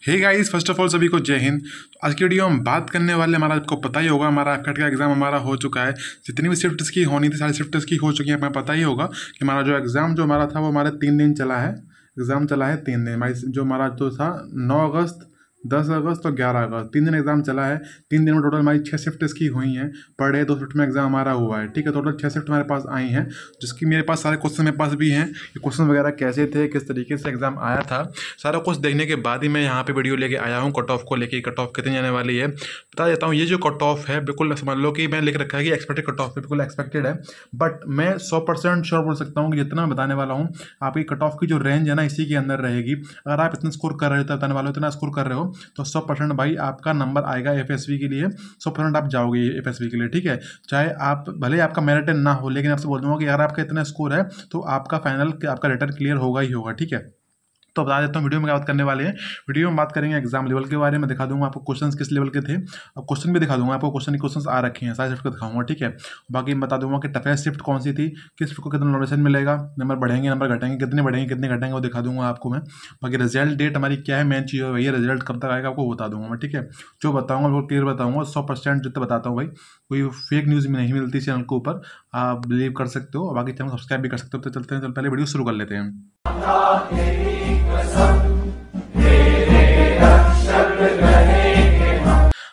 Hey guys, first of all सभी को जय हिंद। तो आज की वीडियो हम बात करने वाले, हमारा आपको पता ही होगा, हमारा एफकेट का एग्जाम हमारा हो चुका है। जितनी भी शिफ्ट्स की होनी थी सारी शिफ्ट्स की हो चुकी है। हमें पता ही होगा कि हमारा जो एग्ज़ाम जो हमारा था वो हमारे 3 दिन चला है। एग्ज़ाम चला है 3 दिन। हमारी जो हमारा जो था 9 अगस्त, 10 अगस्त और 11 अगस्त, 3 दिन एग्जाम चला है। 3 दिन में टोटल हमारी 6 शिफ्ट इसकी हुई हैं। पर डे 2 शिफ्ट में एग्जाम हमारा हुआ है। ठीक है, टोटल 6 शिफ्ट हमारे पास आई हैं, जिसकी मेरे पास सारे क्वेश्चन मेरे पास भी हैं। ये क्वेश्चन वगैरह कैसे थे, किस तरीके से एग्जाम आया था, सारा कुछ देखने के बाद ही मैं यहाँ पे वीडियो लेके आया हूँ। कट ऑफ को लेके, कट ऑफ कितनी जाने वाली है बता देता हूँ। ये जो कट ऑफ है बिल्कुल समझ लो कि मैं लिख रखा है कि एक्सपेक्टेड कट ऑफ है, बिल्कुल एक्सपेक्टेड है। बट मैं 100% श्योर बोल सकता हूँ कि जितना बताने वाला हूँ आपकी कट ऑफ की जो रेंज है ना, इसी के अंदर रहेगी। अगर आप इतना स्कोर कर रहे हो, बताने वाले हो इतना स्कोर कर रहे हो, तो 100% भाई आपका नंबर आएगा एफएसवी के लिए। 100% आप जाओगे एफएसवी के लिए। ठीक है, चाहे आप भले आपका मेरिट ना हो, लेकिन आपसे बोल दूंगा कि अगर आपका इतना स्कोर है तो आपका फाइनल, आपका रिटर्न क्लियर होगा ही होगा। ठीक है, तो बता देता हूँ वीडियो में क्या बात करने वाले हैं। वीडियो में बात करेंगे एग्जाम लेवल के बारे में, दिखा दूंगा आपको क्वेश्चंस किस लेवल के थे, और क्वेश्चन भी दिखा दूंगा आपको। क्वेश्चन आ रखे हैं, सारे शिफ्ट को दिखाऊंगा। ठीक है, बाकी मैं बता दूंगा कि टफेस्ट शिफ्ट कौन सी थी, किस शिफ्ट को कितना नोटिफिकेशन मिलेगा, नंबर बढ़ेंगे नंबर घटेंगे, कितने बढ़ेंगे कितने घटेंगे वो दिखा दूंगा आपको मैं। बाकी रिजल्ट डेट हमारी क्या है, मेन चीज़ वही है, रिजल्ट कब तक आएगा आपको बता दूंगा मैं। ठीक है, जो बताऊंगा वो क्लियर बताऊंगा, 100% जितना बताता हूँ भाई। कोई फेक न्यूज़ में नहीं मिलती चैनल के ऊपर, आप बिलीव कर सकते हो, और बाकी चैनल सब्सक्राइब भी कर सकते हो। तो चलते हैं, चल पहले वीडियो शुरू कर लेते हैं।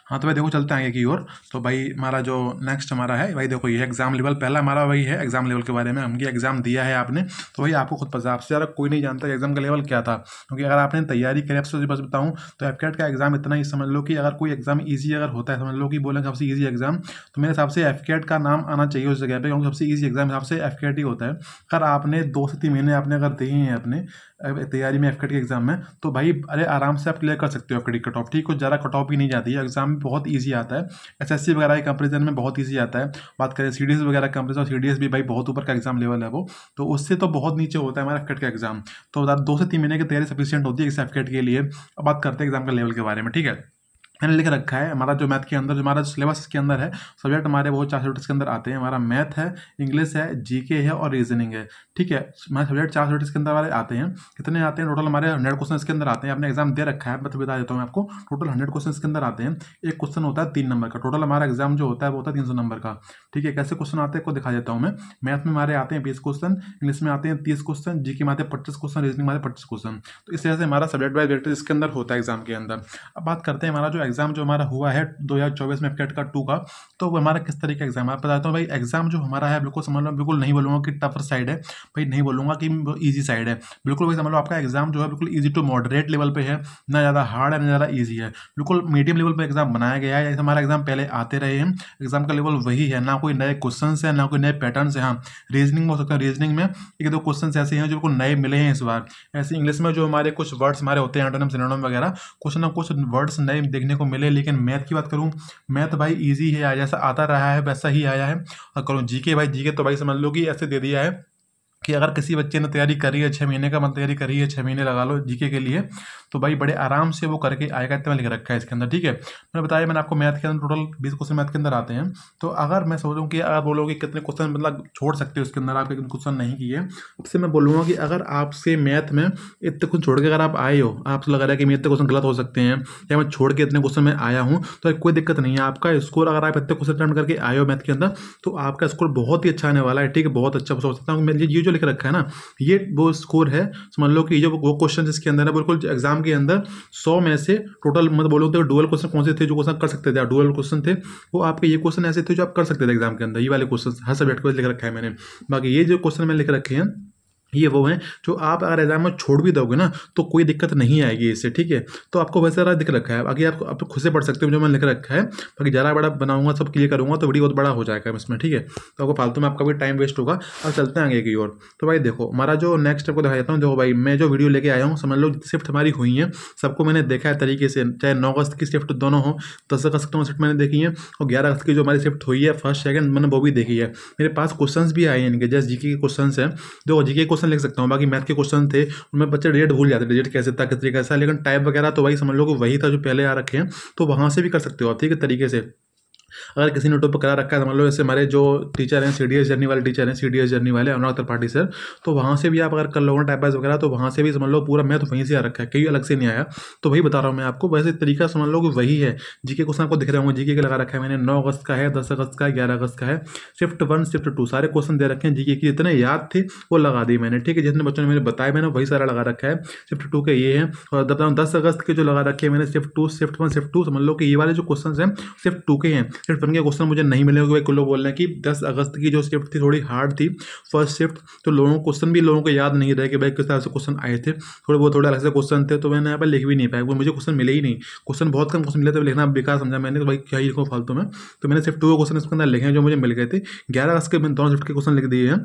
हाँ, तो भाई देखो चलते हैं आगे की ओर। तो भाई हमारा जो नेक्स्ट हमारा है भाई, देखो ये एग्जाम लेवल पहला हमारा वही है। एग्जाम लेवल के बारे में हम ये एग्जाम दिया है आपने, तो भाई आपको खुद पता, आपसे ज़्यादा कोई नहीं जानता एग्जाम का लेवल क्या था। क्योंकि अगर आपने तैयारी करी, आपसे बस बताऊँ तो एफकेट का एग्जाम इतना ही समझ लो कि अगर कोई एग्जाम ईजी अगर होता है, समझ लो कि बोलेंगे सबसे ईजी एग्जाम, तो मेरे हिसाब से एफकेट का नाम आना चाहिए उस जगह पे, क्योंकि सबसे ईजी एग्जाम हिसाब से एफकेट ही होता है। अगर आपने 2 से 3 महीने आपने अगर दिए हैं अपने तैयारी में एफकेट के एग्जाम में, तो भाई अरे आराम से आप क्लियर कर सकते हो एफकेट कट ऑफ। ठीक, कुछ ज़्यादा कट ऑफ भी नहीं जाती है, एग्जाम बहुत ईजी आता है। एसएससी वगैरह के कंपेरिजन में बहुत ईजी आता है। बात करें सीडीएस वगैरह का कंपेरिजन, सीडीएस भी भाई बहुत ऊपर का एग्जाम लेवल है वो, तो उससे तो बहुत नीचे होता है हमारा एफकेट का एग्जाम। तो 2 से 3 महीने की तैयारी सफिशिएंट होती है इस एफकेट के लिए। अब बात करते हैं एग्जाम के लेवल के बारे में। ठीक है, मैंने लिख रखा है हमारा जो मैथ के अंदर, जो हमारा सिलेबस के अंदर है, सब्जेक्ट हमारे वो 4 सब्जेक्ट्स के अंदर आते हैं। हमारा मैथ है, इंग्लिश है, जीके है और रीजनिंग है। ठीक है, हमारे सब्जेक्ट 4 सब्जेक्ट्स के अंदर हमारे आते हैं। कितने आते हैं टोटल, हमारे 100 क्वेश्चन इसके अंदर आते हैं। आपने एग्जाम दे रखा है, मैं तो बता देता हूँ आपको। टोटल 100 क्वेश्चन इसके अंदर आते हैं। एक क्वेश्चन होता है 3 नंबर का। टोटल हमारा एग्जाम जो होता है वो होता है 300 नंबर का। ठीक है, कैसे क्वेश्चन आते हैं को दिखा देता हूँ मैं। मैथ में हमारे आते हैं 20 क्वेश्चन, इंग्लिश में आते हैं 30 क्वेश्चन, जीके में आते हैं 25 क्वेश्चन, रीजनिंग में आते हैं 25 क्वेश्चन। तो इस तरह से हमारा सब्जेक्ट वाइज वेटेज इसके अंदर होता है एग्जाम के अंदर। अब बात करते हैं हमारा जो एग्जाम जो हमारा हुआ है 2024 में एफकेट का 2 का, तो वो हमारा किस तरीके का एग्जाम है आप बताता हूँ भाई। एग्जाम जो हमारा है बिल्कुल समझ लो, बिल्कुल नहीं बोलूँगा कि टफर साइड है भाई, नहीं बोलूँगा कि ईजी साइड है, बिल्कुल भाई समझ लो आपका एग्जाम जो है बिल्कुल ईजी टू मॉडरेट लेवल पे है। ना ज़्यादा हार्ड है ना ज़्यादा ईजी है, बिल्कुल मीडियम लेवल पे एग्जाम बनाया गया है। हमारा एग्जाम पहले आते रहे हैं, एग्जाम का लेवल वही है, ना कोई नए क्वेश्चन है ना कोई नए पैटर्न है। हाँ, रीजनिंग में हो सकता है, रीजनिंग में 1-2 क्वेश्चन ऐसे हैं जो बिल्कुल नए मिले हैं इस बार। ऐसे इंग्लिश में जो हमारे कुछ वर्ड्स हमारे होते हैं, एंटोनिम सिनोनिम वगैरह, कुछ ना कुछ वर्ड्स नए देखने को मिले। लेकिन मैथ की बात करूँ, मैथ भाई इजी है, जैसा आता रहा है वैसा ही आया है। और करूँ जीके, भाई जीके तो भाई समझ लो कि ऐसे दे दिया है कि अगर किसी बच्चे ने तैयारी करी है 6 महीने का, मतलब तैयारी करी है 6 महीने लगा लो जीके के लिए, तो भाई बड़े आराम से वो करके आएगा, इतना लिख रखा है इसके अंदर। ठीक है, मैंने बताया मैंने आपको मैथ के अंदर टोटल 20 क्वेश्चन मैथ के अंदर आते हैं। तो अगर मैं सोचूं कि अगर बोलोगे कितने क्वेश्चन मतलब छोड़ सकते हो उसके अंदर, आप लेकिन क्वेश्चन नहीं किए, उससे मैं बोलूँगा कि अगर आपसे मैथ में इतने क्वेश्चन छोड़ के अगर आप आए हो, आपको लग रहा है कि मेरे इतने क्वेश्चन गलत हो सकते हैं या मैं छोड़ के इतने क्वेश्चन में आया हूँ, तो कोई दिक्कत नहीं है। आपका स्कोर अगर आप इतने क्वेश्चन अटेम्प्ट करके आए हो मैथ के अंदर, तो आपका स्कोर बहुत ही अच्छा आने वाला है। ठीक है, बहुत अच्छा सोच सकता हूँ। ये जो लिख रखा है ना, ये वो स्कोर है। समझ लो कि जो वो क्वेश्चन इसके अंदर है, बिल्कुल एग्जाम के अंदर 100 में से टोटल मतलब बोलो तो डुअल क्वेश्चन कौन से थे जो क्वेश्चन कर सकते थे, डुअल क्वेश्चन थे वो आपके। ये क्वेश्चन ऐसे थे जो आप कर सकते थे एग्जाम के अंदर, ये वाले क्वेश्चन हर सब्जेक्ट को लिख रखा है मैंने। बाकी ये जो क्वेश्चन मैंने लिख रखे हैं, ये वो हैं जो आप अगर एग्जाम में छोड़ भी दोगे ना तो कोई दिक्कत नहीं आएगी इससे। ठीक है, तो आपको वैसे ज़रा दिख रखा है, बाकी आप खुद से पढ़ सकते हो जो मैंने लिख रखा है। बाकी ज़रा बड़ा बनाऊंगा, सब क्लियर करूँगा तो वीडियो बहुत बड़ा हो जाएगा इसमें। ठीक है, तो आपको फालतू में आपका भी टाइम वेस्ट होगा। अब चलते हैं आगे की ओर। तो भाई देखो हमारा जो नेक्स्ट आपको दिखा देता हूँ। देखो भाई मैं जो वीडियो लेके आया हूँ, समझ लो शिफ्ट हमारी हुई है, सबको मैंने देखा है तरीके से, चाहे 9 अगस्त की शिफ्ट दोनों हो, 10 अगस्त की शिफ्ट मैंने देखी है, और 11 अगस्त की जो हमारी शिफ्ट हुई है फर्स्ट सेकंड, मैंने वो भी देखी है। मेरे पास क्वेश्चन भी आए हैं इनके, जैसे जीके के क्वेश्चन है। देखो जीके क्वेश्चन लिख सकता हूँ, बाकी मैथ के क्वेश्चन थे उनमें बच्चे डेट भूल जाते, डेट कैसे था किस तरीके से, लेकिन टाइप वगैरह तो वही समझ लो कि वही था जो पहले आ रखे हैं, तो वहां से भी कर सकते हो आप। ठीक है, तरीके से अगर किसी ने यूट्यूब पर करा रखा है, मान लो जैसे हमारे जो टीचर हैं CDS जर्नी वाले टीचर हैं, CDS जर्नी वाले अनुराग त्रिपाठी सर, तो वहाँ से भी आप अगर कर लोगे टाइप वाइज वगैरह, तो वहाँ से भी समझ लो पूरा मैथ वहीं से आ रखा है, कहीं अलग से नहीं आया। तो वही बता रहा हूँ मैं आपको, वैसे तरीका समझ लो कि वही है। जीके क्वेश्चन आपको दिख रहे होंगे, जीके के लगा रखा है मैंने, 9 अगस्त का है, 10 अगस्त का है, 11 अगस्त का है, शिफ्ट 1 शिफ्ट 2 सारे क्वेश्चन दे रखे हैं जीके के, जितने याद थे वो लगा दिए मैंने, ठीक है। जितने बच्चों ने मैंने बताया मैंने वही सारा लगा रखा है। शिफ्ट 2 के ये हैं, और बताऊँ 10 अगस्त के जो लगा रखे हैं मैंने, शिफ्ट 2 शिफ्ट 1 शिफ्ट 2, समझ लो कि ये वाले जो क्वेश्चन हैं शिफ्ट 2 के हैं। शिफ्ट 1 के क्वेश्चन मुझे नहीं मिले होंगे, कुछ लोग बोल रहे हैं कि 10 अगस्त की जो शिफ्ट थी थोड़ी हार्ड थी फर्स्ट शिफ्ट, तो लोगों को क्वेश्चन भी लोगों को याद नहीं रहे कि भाई किस तरह से क्वेश्चन आए थे, थोड़े बहुत थोड़े अलग से क्वेश्चन थे, तो मैंने यहाँ पर लिख भी नहीं पाया, मुझे क्वेश्चन मिले ही नहीं, क्वेश्चन बहुत कम क्वेश्चन मिले थे, लिखना बेकार समझा मैंने, तो भाई क्या ही लिखो फालतू में। तो मैंने सिर्फ 2 क्वेश्चन इसके अंदर लिखे हैं जो मुझे मिल गए थे। 11 अगस्त के मैंने दोनों शिफ्ट के क्वेश्चन लिख दिए हैं।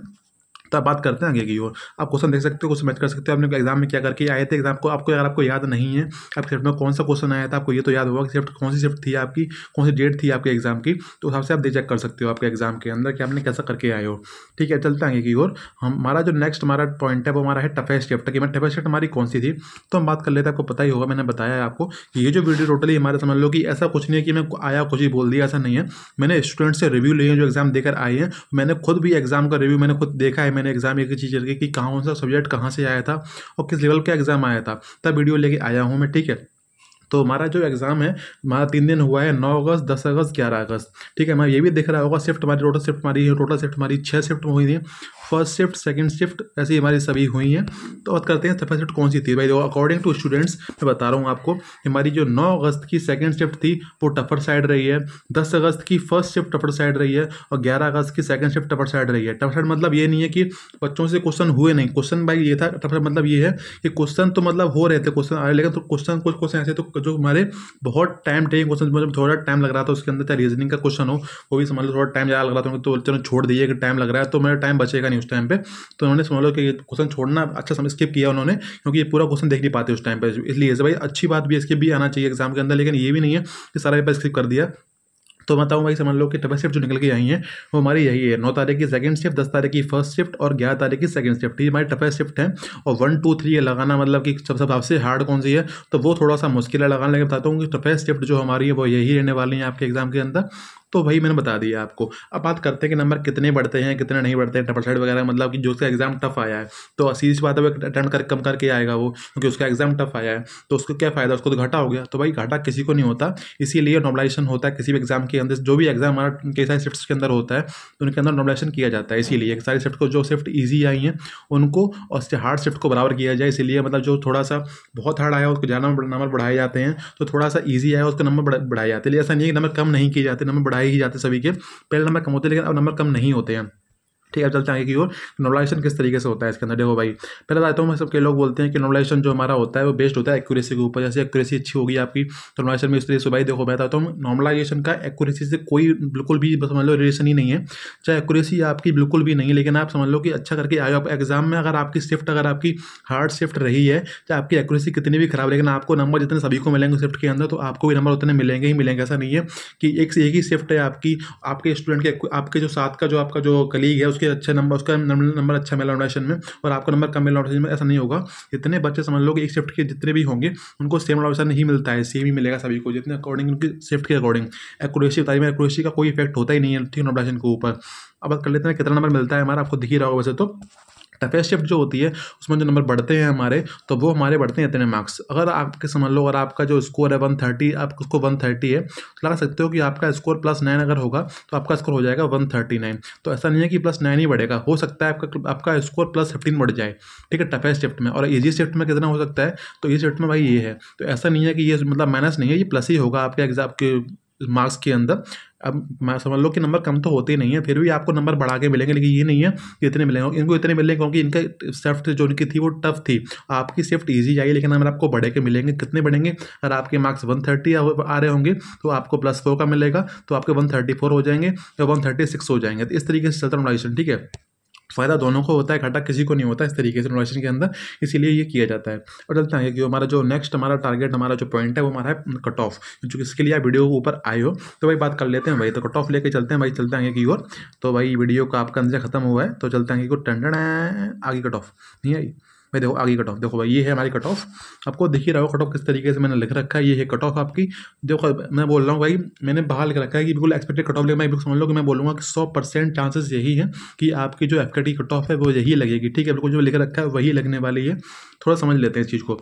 तो आप बात करते हैं आगे की ओर, आप क्वेश्चन देख सकते हो, क्वेश्चन मैच कर सकते हो, आपने एग्जाम में क्या करके आए थे, एग्जाम को आपको अगर आपको याद नहीं है आप शिफ्ट में कौन सा क्वेश्चन आया था, आपको ये तो याद होगा कि शिफ्ट कौन सी शिफ्ट थी आपकी, कौन सी डेट थी आपके एग्जाम की, तो हिसाब से आप चेक कर सकते हो आपके एग्जाम के अंदर कि आपने कैसा करके आए हो, ठीक है। चलते हैं आगे की ओर। हमारा जो नेक्स्ट हमारा पॉइंट है वो हमारा है टफेस्ट शिफ्ट की। मैं टफेस्ट शिफ्ट हमारी कौन सी थी, तो हम बात कर लेते हैं, आपको पता ही होगा, मैंने बताया है आपको कि ये जो वीडियो टोटली हमारे समझ लो कि ऐसा कुछ नहीं है कि मैं आया कुछ ही बोल दिया, ऐसा नहीं है। मैंने स्टूडेंट से रिव्यू लिए हैं जो एग्जाम देकर आए हैं, मैंने खुद भी एग्जाम का रिव्यू मैंने खुद देखा है, मैंने एग्जाम एक चीज़ करके कि कौन सा सब्जेक्ट कहाँ से आया था और किस लेवल का एग्जाम आया था, तब वीडियो लेके आया हूँ मैं, ठीक है। तो हमारा जो एग्जाम है हमारा 3 दिन हुआ है, 9 अगस्त, 10 अगस्त, 11 अगस्त, ठीक है। मैं ये भी दिख रहा होगा शिफ्ट हमारी टोटल शिफ्ट हमारी 6 शिफ्ट हुई थी, फर्स्ट शिफ्ट सेकंड शिफ्ट ऐसी हमारी सभी हुई हैं। तो बात करते हैं फर्स्ट शिफ्ट कौन सी थी भाई, देखो अकॉर्डिंग टू स्टूडेंट्स मैं बता रहा हूँ आपको, हमारी जो 9 अगस्त की सेकंड शिफ्ट थी वो टफर साइड रही है, 10 अगस्त की फर्स्ट शिफ्ट टफर साइड रही है, और 11 अगस्त की सेकंड शिफ्ट टफर साइड रही है। टफर साइड मतलब ये नहीं है कि बच्चों से क्वेश्चन हुए नहीं, क्वेश्चन भाई ये था, टफर मतलब ये है कि क्वेश्चन तो मतलब हो रहे थे, क्वेश्चन आ रहे, लेकिन तो क्वेश्चन कुछ क्वेश्चन ऐसे तो जो हमारे बहुत टाइम टेकिंग क्वेश्चन, मतलब थोड़ा टाइम लग रहा था उसके अंदर, चाहे रीजनिंग का क्वेश्चन हो वो भी समझ लो थोड़ा टाइम ज़्यादा लग रहा था, तो चलो छोड़ दीजिए कि टाइम लग रहा है तो मेरा टाइम बचेगा नहीं उस टाइम पे, तो उन्होंने समझ लो कि ये क्वेश्चन छोड़ना अच्छा समझ स्किप किया उन्होंने, क्योंकि ये पूरा क्वेश्चन देख नहीं पाते उस टाइम पे, इसलिए भाई अच्छी बात भी है, स्किप भी आना चाहिए एग्जाम के अंदर, लेकिन ये भी नहीं है कि सारा पेपर स्किप कर दिया। तो बताऊँ भाई समझ लो कि टफेस्ट शिफ्ट जो निकल के आई है वो हमारी यही है, 9 तारीख की सेकंड शिफ्ट, 10 तारीख की फर्स्ट शिफ्ट और 11 तारीख की सेकंड शिफ्ट, ये हमारी टफेस्ट शिफ्ट है। और 1 2 3 ये लगाना मतलब कि सबसे हार्ड कौन सी है, तो वो थोड़ा सा मुश्किल है लगाना, लेकिन बताता हूँ कि टफेस्ट शिफ्ट जो हमारी है वो यही रहने वाली है आपके एग्जाम के अंदर। तो वही मैंने बता दिया आपको। अब बात करते हैं कि नंबर कितने बढ़ते हैं कितने नहीं बढ़ते हैं टफर साइड वगैरह, मतलब कि जो उसका एग्जाम टफ आया है तो सीधी सी बात है वो अटेम्प्ट कर कम करके आएगा वो, क्योंकि उसका एग्जाम टफ आया है तो उसको क्या फ़ायदा, उसको तो घाटा हो गया। तो भाई घाटा किसी को नहीं होता, इसीलिए नॉर्मलाइजेशन होता है किसी भी एग्जाम के अंदर, जो भी एग्जाम हमारा कई सारे शिफ्ट्स के अंदर होता है तो उनके अंदर नॉर्मलाइजेशन किया जाता है, इसीलिए सारी शिफ्ट को जो शिफ्ट ईजी आई हैं उनको और हार्ड शिफ्ट को बराबर किया जाए, इसीलिए मतलब जो थोड़ा सा बहुत हार्ड आया उसको ज़्यादा नंबर बढ़ाए जाते हैं, तो थोड़ा सा ईजी आया उसको नंबर बढ़ाए जाते हैं। लेकिन ऐसा नहीं है कि नंबर कम नहीं किए जाते, नंबर बढ़ाए ही जाते सभी के, पहले नंबर कम होते हैं लेकिन अब नंबर कम नहीं होते हैं, ठीक है। अब चलते हैं आगे की ओर, नॉर्मलाइजेशन किस तरीके से होता है इसके अंदर। देखो भाई पहले बताता हूँ मैं, सबके लोग बोलते हैं कि नॉर्मलाइजेशन जो हमारा होता है वो बेस्ड होता है एक्यूरेसी के ऊपर, जैसे एक्यूरेसी अच्छी होगी आपकी तो नॉर्मलाइजेशन में इस तरीके से। भाई देखो मैं बताता हूँ नॉर्मलाइजेशन का एक्यूरेसी से कोई बिल्कुल भी समझ लो रिलेशन ही नहीं है, चाहे एक्यूरेसी आपकी बिल्कुल भी नहीं है, लेकिन आप समझ लो कि अच्छा करके आए आप एग्जाम में, अगर आपकी शिफ्ट अगर आपकी हार्ड शिफ्ट रही है, चाहे आपकी एक्यूरेसी कितनी भी खराब, लेकिन आपको नंबर जितने सभी को मिलेंगे शिफ्ट के अंदर तो आपको भी नंबर उतने मिलेंगे ही मिलेंगे। ऐसा नहीं है कि एक से एक ही शिफ्ट है आपकी, आपके स्टूडेंट के आपके जो साथ का जो आपका जो कलीग है उसके अच्छे नंबर, उसका नंबर अच्छा मिला नॉर्मलाइजेशन में और आपको नंबर कम मिला नॉर्मलाइजेशन में, ऐसा नहीं होगा। जितने बच्चे समझ लो कि एक शिफ्ट के जितने भी होंगे उनको सेम नॉर्मलाइजेशन नहीं मिलता है, सेम ही मिलेगा सभी को, जितने अकॉर्डिंग उनकी शिफ्ट के अकॉर्डिंग। एक्यूरेसी बताइए मैं, एक्यूरेसी का कोई इफेक्ट होता ही नहीं है ठीक नॉर्मलाइजेशन के ऊपर। अब बात कर लेते हैं कितना नंबर मिलता है हमारा, आपको दिख ही रहा होगा वैसे तो। टफेस्ट शिफ्ट जो होती है उसमें जो नंबर बढ़ते हैं हमारे, तो वो हमारे बढ़ते हैं इतने मार्क्स। अगर आपके समझ लो अगर आपका जो स्कोर है 130, आप उसको 130 है तो लगा सकते हो कि आपका स्कोर +9 अगर होगा तो आपका स्कोर हो जाएगा 139। तो ऐसा नहीं है कि +9 ही बढ़ेगा, हो सकता है आपका स्कोर +15 बढ़ जाए, ठीक है टफेस्ट शिफ्ट में। और ईजी शिफ्ट में कितना हो सकता है, तो ईजी शिफ्ट में भाई ये है, तो ऐसा नहीं है कि ये मतलब माइनस नहीं है, ये प्लस ही होगा आपके एग्जाम के मार्क्स के अंदर। अब मैं समझ लो कि नंबर कम तो होते ही नहीं है, फिर भी आपको नंबर बढ़ा के मिलेंगे, लेकिन ये नहीं है कि इतने मिलेंगे, इनको इतने मिलेंगे क्योंकि इनका शिफ्ट जो इनकी थी वो टफ थी, आपकी शिफ्ट इजी आई, लेकिन नंबर आपको बढ़े के मिलेंगे। कितने बढ़ेंगे, अगर आपके मार्क्स 130 आ रहे होंगे तो आपको +4 का मिलेगा, तो आपके 134 हो जाएंगे या 136 हो जाएंगे। तो इस तरीके से चलता नॉर्मलाइजेशन, ठीक है। फ़ायदा दोनों को होता है, घाटा किसी को नहीं होता इस तरीके से नॉर्मलाइजेशन के अंदर, इसीलिए ये किया जाता है। और चलते हैं कि हमारा जो नेक्स्ट हमारा टारगेट हमारा जो पॉइंट है वो हमारा है कट ऑफ, जो इसके लिए आप वीडियो के ऊपर आए हो तो भाई बात कर लेते हैं भाई। तो कट ऑफ लेके चलते हैं भाई, चलते हैं आगे की ओर। तो भाई वीडियो का आपका अंदर खत्म हुआ है तो चलते हैं आगे की ओर। आगे कट ऑफ नहीं आई, भाई देखो आगे कट ऑफ, देखो भाई ये है हमारी कट ऑफ, आपको दिख ही रहा हो कट ऑफ किस तरीके से मैंने लिख रखा है। ये है कट ऑफ आपकी, देखो मैं बोल रहा हूँ भाई मैंने बाहर लिख रखा है कि बिल्कुल एक्सपेक्टेड कट ऑफ, लेकिन मैं समझ लो कि मैं बोलूँगा कि 100% चांसेस यही है कि आपकी जो एफकेट की कट ऑफ है वो यही लगेगी। ठीक है, बिल्कुल जो लिख रखा है वही लगने वाली है। थोड़ा समझ लेते हैं इस चीज़ को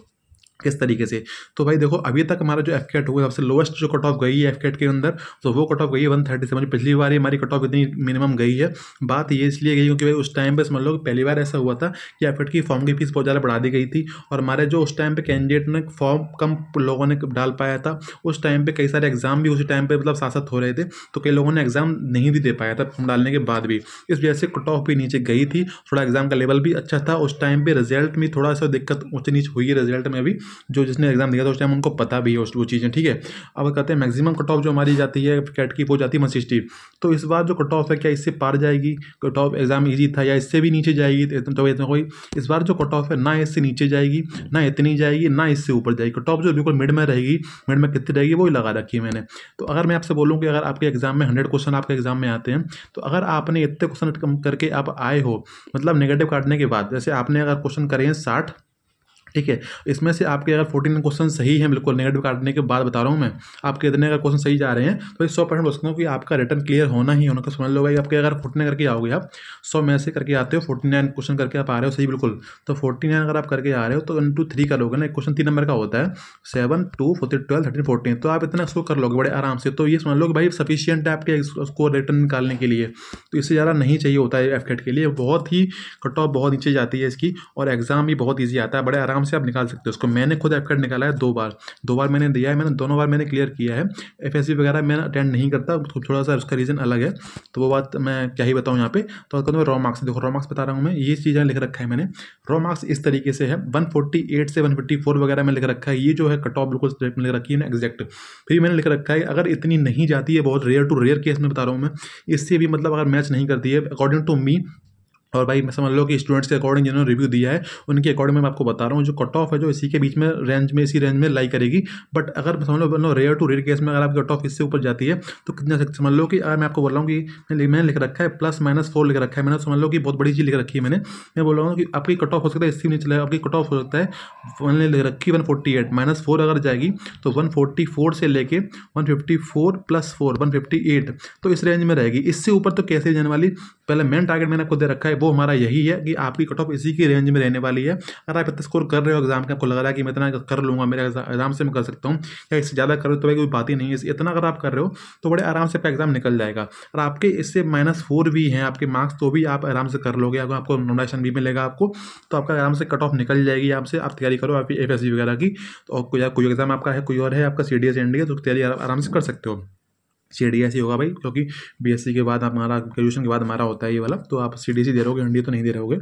किस तरीके से। तो भाई देखो अभी तक हमारा जो एफकेट हुआ सबसे लोएस्ट जो कट ऑफ गई है एफकेट के अंदर, तो वो कट ऑफ गई है 137। पिछली बार ही हमारी कट ऑफ इतनी मिनिमम गई है। बात ये इसलिए गई क्योंकि भाई उस टाइम पे समझ लो पहली बार ऐसा हुआ था कि एफकेट की फॉर्म की फीस बहुत ज़्यादा बढ़ा दी गई थी, और हमारे जो उस टाइम पे कैंडिडेट ने फॉर्म कम लोगों ने डाल पाया था। उस टाइम पे कई सारे एग्जाम भी उसी टाइम पे मतलब साथ साथ हो रहे थे, तो कई लोगों ने एग्जाम नहीं भी दे पाया था फॉर्म डालने के बाद भी। इस वजह से कट ऑफ भी नीचे गई थी, थोड़ा एग्जाम का लेवल भी अच्छा था। उस टाइम पे रिजल्ट में थोड़ा सा दिक्कत ऊँच नीच हुई है रिजल्ट में भी, जो जिसने एग्जाम दिया था उस टाइम उनको पता भी है वो चीज़ें। ठीक है, अब कहते हैं मैक्सिमम कट ऑफ जो हमारी जाती है कैट की वो जाती है 160। तो इस बार जो कट ऑफ है क्या इससे पार जाएगी? कट ऑफ एग्जाम इजी था या इससे भी नीचे जाएगी? तो इतना कोई इस बार जो कट ऑफ है ना इससे नीचे जाएगी ना इतनी जाएगी ना इससे ऊपर जाएगी। कट ऑफ जो बिल्कुल मिड में रहेगी, मिड में कितनी रहेगी वही लगा रखी है मैंने। तो अगर मैं आपसे बोलूँ कि अगर आपके एग्जाम में 100 क्वेश्चन आपके एग्जाम में आते हैं, तो अगर आपने इतने क्वेश्चन कम करके आप आए हो, मतलब नेगेटिव काटने के बाद, जैसे आपने अगर क्वेश्चन करे हैं 60, ठीक है, इसमें से आपके अगर 14 क्वेश्चन सही हैं, बिल्कुल नेगेटिव काटने के बाद बता रहा हूँ मैं, आपके इतने अगर क्वेश्चन सही जा रहे हैं, तो 100% बोल सकता हूँ कि आपका रिटर्न क्लियर होना ही होना। तो समझ लो भाई आपके अगर 49 करके आओगे, आप 100 में से करके आते हो 49 क्वेश्चन करके आप आ रहे हो सही बिल्कुल, तो 49 अगर आप करके आ रहे हो तो 1 2 3 करोगे ना, एक क्वेश्चन 3 नंबर का होता है, 7 2 14 12 13 14, तो आप इतना इसको कर लोगे बड़े आराम से। तो ये समझ लो कि भाई सफिशियंट है आपके उसको रिटर्न निकालने के लिए। तो इससे ज़्यादा नहीं चाहिए होता है एफकेट के लिए, बहुत ही कट ऑफ बहुत नीचे जाती है इसकी, और एग्जाम भी बहुत ईजी आता है, बड़े आराम से आप निकाल सकते हो उसको। मैंने खुद एफकेट निकाला है 2 बार मैंने दिया है, मैंने दोनों बार मैंने क्लियर किया है। एफएससी वगैरह मैं अटेंड नहीं करता, थोड़ा सा उसका रीज़न अलग है, तो वो बात मैं क्या ही बताऊँ यहाँ पे। तो कहता हूँ रॉ मार्क्स, देखो रॉ मार्क्स बता रहा हूँ मैं, ये चीज़ें लिख रखा है मैंने। रॉ मार्क्स इस तरीके से है, 148 से 154 वगैरह में लिख रखा है। ये जो है कट ऑफ बिल्कुल स्ट्रेट में लिख रखी है ना एग्जैक्ट। फिर मैंने लिख रखा है अगर इतनी नहीं जाती है, बहुत रेयर टू रेयर केस में बता रहा हूँ मैं, इससे भी मतलब अगर मैच नहीं करती है अकॉर्डिंग टू मी, और भाई मैं समझ लो कि स्टूडेंट्स के अकॉर्डिंग जिन्होंने रिव्यू दिया है उनके अकॉर्डिंग मैं आपको बता रहा हूँ जो कट ऑफ है जो इसी के बीच में रेंज में, इसी रेंज में लाई करेगी। बट अगर समझ लो रेयर टू रेयर केस में अगर आपकी कट ऑफ इससे ऊपर जाती है तो कितना समझ लो कि अगर मैं आपको बोल रहा हूँ कि मैंने लिख रखा है +-4 लिख रखा है मैंने, समझ लो कि बहुत बड़ी चीज़ लिख रखी है मैंने। मैं बोल रहा हूँ कि आपकी कट ऑफ हो सकता है इससे नीचे, आपकी कट ऑफ हो सकता है मैंने लिख रखी 148, -4 अगर जाएगी तो 144 से लेके 154 + 4 158, तो इस रेंज में रहेगी। इससे ऊपर तो कैसे जाने वाली, पहले मेन टारगेट मैंने आपको दे रखा है वो हमारा यही है कि आपकी कट ऑफ इसी की रेंज में रहने वाली है। अगर आप इतना स्कोर कर रहे हो एग्जाम के, आपको लग रहा है कि मैं इतना कर लूँगा, मेरे आराम से मैं कर सकता हूँ, या इससे ज़्यादा कर रहे हो तो भाई कोई बात ही नहीं है। इतना अगर आप कर रहे हो तो बड़े आराम से आपका एग्जाम निकल जाएगा। और आपके इससे -4 भी हैं आपके मार्क्स, तो भी आप आराम से कर लोगे, अगर आपको नोटिफिकेशन भी मिलेगा आपको, तो आपका आराम से कट ऑफ निकल जाएगी आपसे। आप तैयारी करो आपकी एफएससी वगैरह की, तो कोई एग्जाम आपका है, कोई और है आपका CDS NDA, तो तैयारी आराम से कर सकते हो। CDS ही होगा भाई, क्योंकि BSc के बाद हमारा ग्रेजुएशन के बाद हमारा होता है ये वाला, तो आप CDS ही दे रहोगे, NDA तो नहीं दे रहोगे।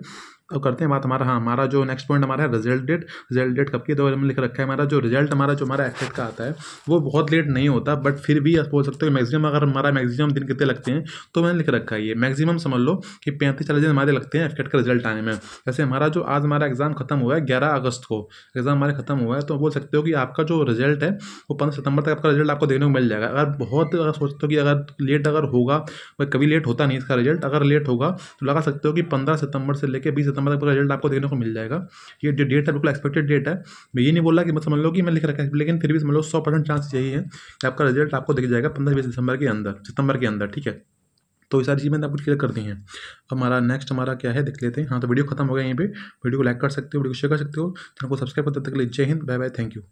अब करते हैं बात हमारा, हाँ हमारा जो नेक्स्ट पॉइंट हमारा है रिजल्ट डेट। रिजल्ट डेट कब की, तो हमने लिख रखा है हमारा जो रिजल्ट हमारा एफकेट का आता है वो बहुत लेट नहीं होता, बट फिर भी आप बोल सकते हो मैक्सिमम, अगर हमारा मैक्सिमम दिन कितने लगते हैं, तो मैंने लिख रखा है ये मैक्सिमम समझ लो कि 35-40 दिन हमारे लगते हैं एफकेट का रिजल्ट आने में। जैसे हमारा जो आज हमारा एग्जाम खत्म हुआ है 11 अगस्त को एग्जाम हमारे खत्म हुआ है, तो बोल सकते हो कि आपका जो रिजल्ट है वो 15 सितंबर तक आपका रिजल्ट आपको देखने को मिल जाएगा। अगर सोचते हो कि अगर लेट अगर होगा, भाई कभी लेट होता नहीं इसका रिजल्ट, अगर लेट होगा तो लगा सकते हो कि 15 सितंबर से लेकर 20 सितंबर तक रिजल्ट आपको देखने को मिल जाएगा। ये जो डेट है बिल्कुल एक्सपेक्टेड डेट है। मैं ये नहीं बोल रहा कि मत समझ लो कि मैं लिख रखा है, लेकिन फिर भी समझ लो 100% चांस यही है कि आपका रिजल्ट आपको दिख जाएगा 15-20 सितंबर के अंदर। ठीक है, तो ये सारी चीज़ मैंने आपको क्लियर कर दी हैं। हमारा नेक्स्ट हमारा क्या है देख लेते हैं। हाँ, तो वीडियो खत्म हो गया यहीं पे। वीडियो को लाइक कर सकते हो, वीडियो को शेयर कर सकते हो, चैनल को सब्सक्राइब कर, तब तक के लिए जय हिंद, बाय बाय, थैंक यू।